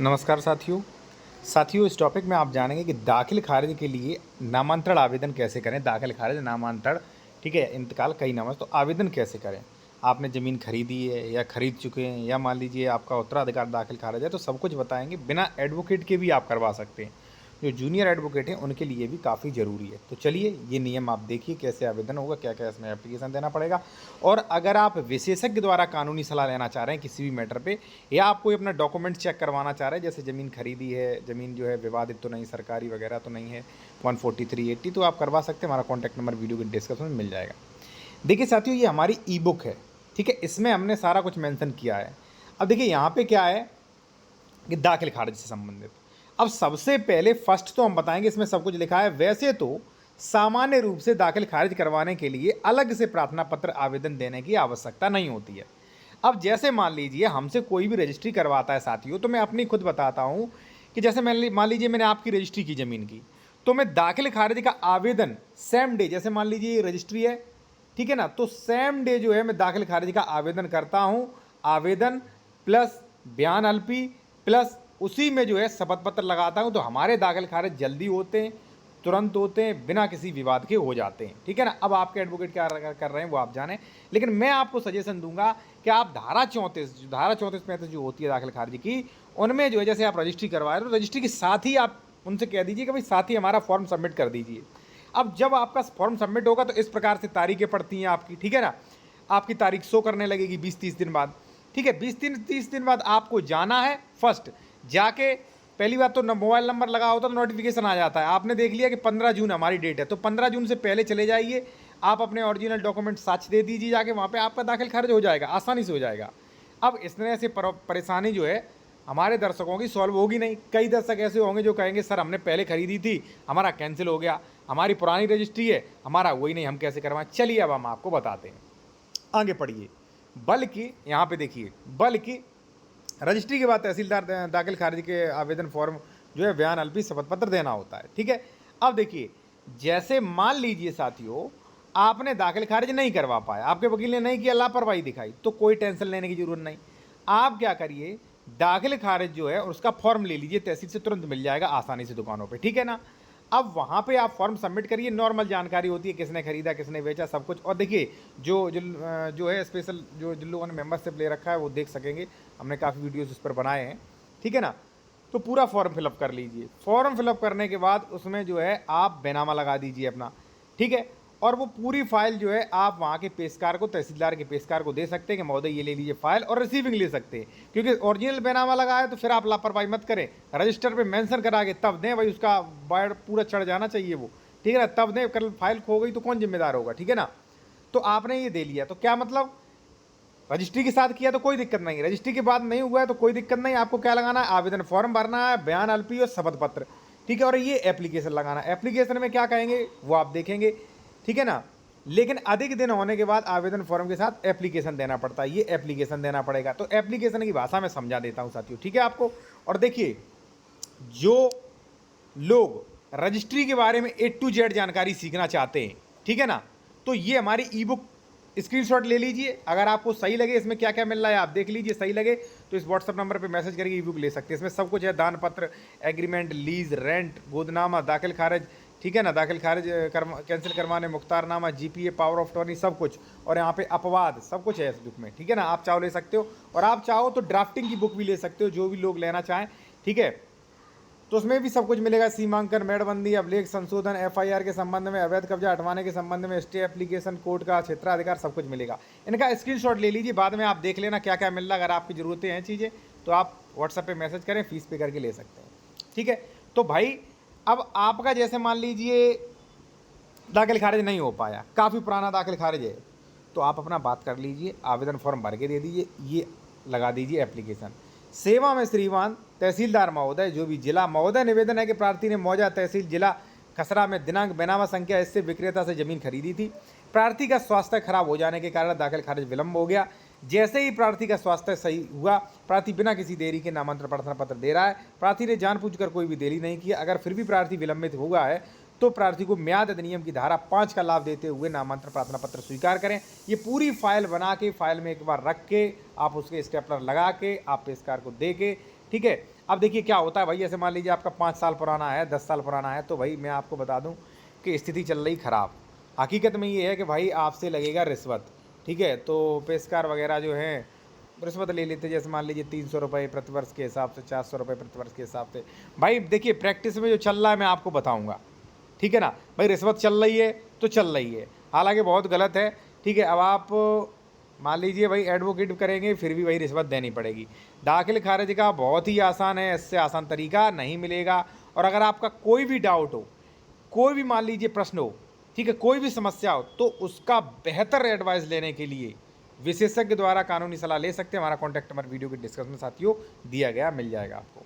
नमस्कार साथियों इस टॉपिक में आप जानेंगे कि दाखिल खारिज के लिए नामांतरण आवेदन कैसे करें। दाखिल खारिज नामांतरण, ठीक है, इंतकाल कई नाम है, तो आवेदन कैसे करें। आपने ज़मीन खरीदी है या खरीद चुके हैं, या मान लीजिए आपका उत्तराधिकार दाखिल खारिज है, तो सब कुछ बताएंगे। बिना एडवोकेट के भी आप करवा सकते हैं। जो जूनियर एडवोकेट हैं उनके लिए भी काफ़ी ज़रूरी है। तो चलिए ये नियम आप देखिए कैसे आवेदन होगा, क्या क्या इसमें एप्लीकेशन देना पड़ेगा। और अगर आप विशेषज्ञ द्वारा कानूनी सलाह लेना चाह रहे हैं किसी भी मैटर पे, या आप कोई अपना डॉक्यूमेंट चेक करवाना चाह रहे हैं, जैसे ज़मीन खरीदी है, ज़मीन जो है विवादित तो नहीं, सरकारी वगैरह तो नहीं है, 14380, तो आप करवा सकते हैं। हमारा कॉन्टैक्ट नंबर वीडियो के डिस्क्रिप्शन में मिल जाएगा। देखिए साथियों, ये हमारी ई बुक है, ठीक है, इसमें हमने सारा कुछ मेंशन किया है। अब देखिए यहाँ पे क्या है कि दाखिल खारिज से संबंधित, अब सबसे पहले फर्स्ट तो हम बताएंगे, इसमें सब कुछ लिखा है। वैसे तो सामान्य रूप से दाखिल खारिज करवाने के लिए अलग से प्रार्थना पत्र आवेदन देने की आवश्यकता नहीं होती है। अब जैसे मान लीजिए हमसे कोई भी रजिस्ट्री करवाता है साथियों, तो मैं अपनी खुद बताता हूँ कि जैसे मान लीजिए मैंने आपकी रजिस्ट्री की ज़मीन की, तो मैं दाखिल खारिज का आवेदन सेम डे, जैसे मान लीजिए ये रजिस्ट्री है, ठीक है ना, तो सेम डे जो है मैं दाखिल खारिज का आवेदन करता हूँ। आवेदन प्लस बयान अलपी प्लस उसी में जो है शपथ पत्र लगाता हूँ, तो हमारे दाखिल खारिज जल्दी होते हैं, तुरंत होते हैं, बिना किसी विवाद के हो जाते हैं, ठीक है ना। अब आपके एडवोकेट क्या कर रहे हैं वो आप जानें, लेकिन मैं आपको सजेशन दूंगा कि आप धारा 34 जो होती है दाखिल खारिज की, उनमें जो है जैसे आप रजिस्ट्री करवाए तो रजिस्ट्री के साथ ही आप उनसे कह दीजिए कि भाई साथ ही हमारा फॉर्म सबमिट कर दीजिए। अब जब आपका फॉर्म सबमिट होगा तो इस प्रकार से तारीखें पड़ती हैं आपकी, ठीक है ना। आपकी तारीख शो करने लगेगी 20-30 दिन बाद, ठीक है। 20-30 दिन बाद आपको जाना है। फर्स्ट जाके पहली बात तो मोबाइल नंबर लगा होता तो नोटिफिकेशन आ जाता है। आपने देख लिया कि 15 जून हमारी डेट है, तो 15 जून से पहले चले जाइए, आप अपने ओरिजिनल डॉक्यूमेंट साक्ष्य दे दीजिए जाके, वहाँ पे आपका दाखिल खारिज हो जाएगा, आसानी से हो जाएगा। अब इस तरह से परेशानी जो है हमारे दर्शकों की सॉल्व होगी नहीं। कई दर्शक ऐसे होंगे जो कहेंगे सर हमने पहले खरीदी थी, हमारा कैंसिल हो गया, हमारी पुरानी रजिस्ट्री है, हमारा वही नहीं, हम कैसे करवाएं। चलिए अब हम आपको बताते हैं, आगे पढ़िए। बल्कि यहाँ पे देखिए, बल्कि रजिस्ट्री के बाद तहसीलदार दाखिल खारिज के आवेदन फॉर्म जो है बयान अलपी शपथ पत्र देना होता है, ठीक है। अब देखिए, जैसे मान लीजिए साथियों आपने दाखिल खारिज नहीं करवा पाया, आपके वकील ने नहीं किया, लापरवाही दिखाई, तो कोई टेंशन लेने की जरूरत नहीं। आप क्या करिए, दाखिल खारिज जो है उसका फॉर्म ले लीजिए, तहसील से तुरंत मिल जाएगा आसानी से दुकानों पे, ठीक है ना। अब वहाँ पे आप फॉर्म सबमिट करिए, नॉर्मल जानकारी होती है, किसने खरीदा किसने बेचा सब कुछ। और देखिए जो है स्पेशल जो जिन लोगों ने मेंबरशिप ले रखा है वो देख सकेंगे, हमने काफ़ी वीडियोस उस पर बनाए हैं, ठीक है ना। तो पूरा फॉर्म फिलअप कर लीजिए। फॉर्म फिलअप करने के बाद उसमें जो है आप बैनामा लगा दीजिए अपना, ठीक है। और वो पूरी फाइल जो है आप वहाँ के पेशकार को, तहसीलदार के पेशकार को दे सकते हैं कि महोदय ये ले लीजिए फाइल, और रिसीविंग ले सकते हैं। क्योंकि ओरिजिनल बैनामा लगा है तो फिर आप लापरवाही मत करें, रजिस्टर पे मेंशन करा के तब दें, भाई उसका वर्ड पूरा चढ़ जाना चाहिए वो, ठीक है ना, तब दें। कल फाइल खो गई तो कौन जिम्मेदार होगा, ठीक है ना। तो आपने ये दे लिया तो क्या मतलब, रजिस्ट्री के साथ किया तो कोई दिक्कत नहीं, रजिस्ट्री के बाद नहीं हुआ है तो कोई दिक्कत नहीं। आपको क्या लगाना है, आवेदन फॉर्म भरना है, बयान अलपी और शपथ पत्र, ठीक है। और ये एप्लीकेशन लगाना है। एप्लीकेशन में क्या कहेंगे वो आप देखेंगे, ठीक है ना। लेकिन अधिक दिन होने के बाद आवेदन फॉर्म के साथ एप्लीकेशन देना पड़ता है, ये एप्लीकेशन देना पड़ेगा। तो एप्लीकेशन की भाषा में समझा देता हूँ साथियों, ठीक है आपको। और देखिए, जो लोग रजिस्ट्री के बारे में A to Z जानकारी सीखना चाहते हैं, ठीक है ना, तो ये हमारी ई बुक स्क्रीनशॉट ले लीजिए। अगर आपको सही लगे इसमें क्या क्या मिल रहा है आप देख लीजिए, सही लगे तो इस व्हाट्सअप नंबर पे मैसेज करके ई बुक ले सकते हैं। इसमें सब कुछ है, दान पत्र, एग्रीमेंट, लीज, रेंट, गोदनामा, दाखिल खारिज, ठीक है ना, दाखिल खारिज कैंसिल करवाने, मुख्तारनामा, GPA, पावर ऑफ टर्नी, सब कुछ। और यहाँ पे अपवाद सब कुछ है इस बुक में, ठीक है ना। आप चाहो ले सकते हो, और आप चाहो तो ड्राफ्टिंग की बुक भी ले सकते हो, जो भी लोग लेना चाहें, ठीक है। तो उसमें भी सब कुछ मिलेगा, सीमांकन, मेड़बंदी, अभिलेख संशोधन, FIR के संबंध में, अवैध कब्जा हटवाने के संबंध में, स्टे एप्लीकेशन, कोर्ट का क्षेत्राधिकार, सब कुछ मिलेगा। इनका स्क्रीनशॉट ले लीजिए, बाद में आप देख लेना क्या क्या मिल रहा है। अगर आपकी ज़रूरतें हैं चीज़ें तो आप व्हाट्सएप पे मैसेज करें, फीस पे करके ले सकते हैं, ठीक है। तो भाई अब आपका जैसे मान लीजिए दाखिल खारिज नहीं हो पाया, काफ़ी पुराना दाखिल खारिज है, तो आप अपना बात कर लीजिए, आवेदन फॉर्म भर के दे दीजिए, ये लगा दीजिए एप्लीकेशन। सेवा में श्रीमान तहसीलदार महोदय, जो भी जिला, महोदय निवेदन है कि प्रार्थी ने मौजा तहसील जिला खसरा में दिनांक बैनामा संख्या इससे विक्रेता से जमीन खरीदी थी। प्रार्थी का स्वास्थ्य खराब हो जाने के कारण दाखिल खारिज विलंब हो गया। जैसे ही प्रार्थी का स्वास्थ्य सही हुआ, प्रार्थी बिना किसी देरी के नामांतरण प्रार्थना पत्र दे रहा है। प्रार्थी ने जानबूझकर कोई भी देरी नहीं किया। अगर फिर भी प्रार्थी विलंबित हुआ है तो प्रार्थी को म्याद अधिनियम की धारा 5 का लाभ देते हुए नामांतरण प्रार्थना पत्र स्वीकार करें। ये पूरी फाइल बना के फाइल में एक बार रख के आप उसके स्टेपलर लगा के आप पेशकार को दे के, ठीक है। अब देखिए क्या होता है भाई, जैसे मान लीजिए आपका 5 साल पुराना है, 10 साल पुराना है, तो भाई मैं आपको बता दूं कि स्थिति चल रही ख़राब। हकीकत में ये है कि भाई आपसे लगेगा रिश्वत, ठीक है। तो पेशकार वगैरह जो हैं रिश्वत ले लेते, जैसे मान लीजिए 300 रुपये प्रतिवर्ष के हिसाब से, 400 रुपये प्रतिवर्ष के हिसाब से। भाई देखिए प्रैक्टिस में जो चल रहा है मैं आपको बताऊँगा, ठीक है ना। भाई रिश्वत चल रही है तो चल रही है, हालांकि बहुत गलत है, ठीक है। अब आप मान लीजिए भाई एडवोकेट करेंगे फिर भी वही रिश्वत देनी पड़ेगी। दाखिल खारिज का बहुत ही आसान है, इससे आसान तरीका नहीं मिलेगा। और अगर आपका कोई भी डाउट हो, कोई भी मान लीजिए प्रश्न हो, ठीक है, कोई भी समस्या हो, तो उसका बेहतर एडवाइस लेने के लिए विशेषज्ञ द्वारा कानूनी सलाह ले सकते हैं। हमारा कॉन्टैक्ट नंबर वीडियो के डिस्क्रिप्शन में साथियों दिया गया, मिल जाएगा आपको।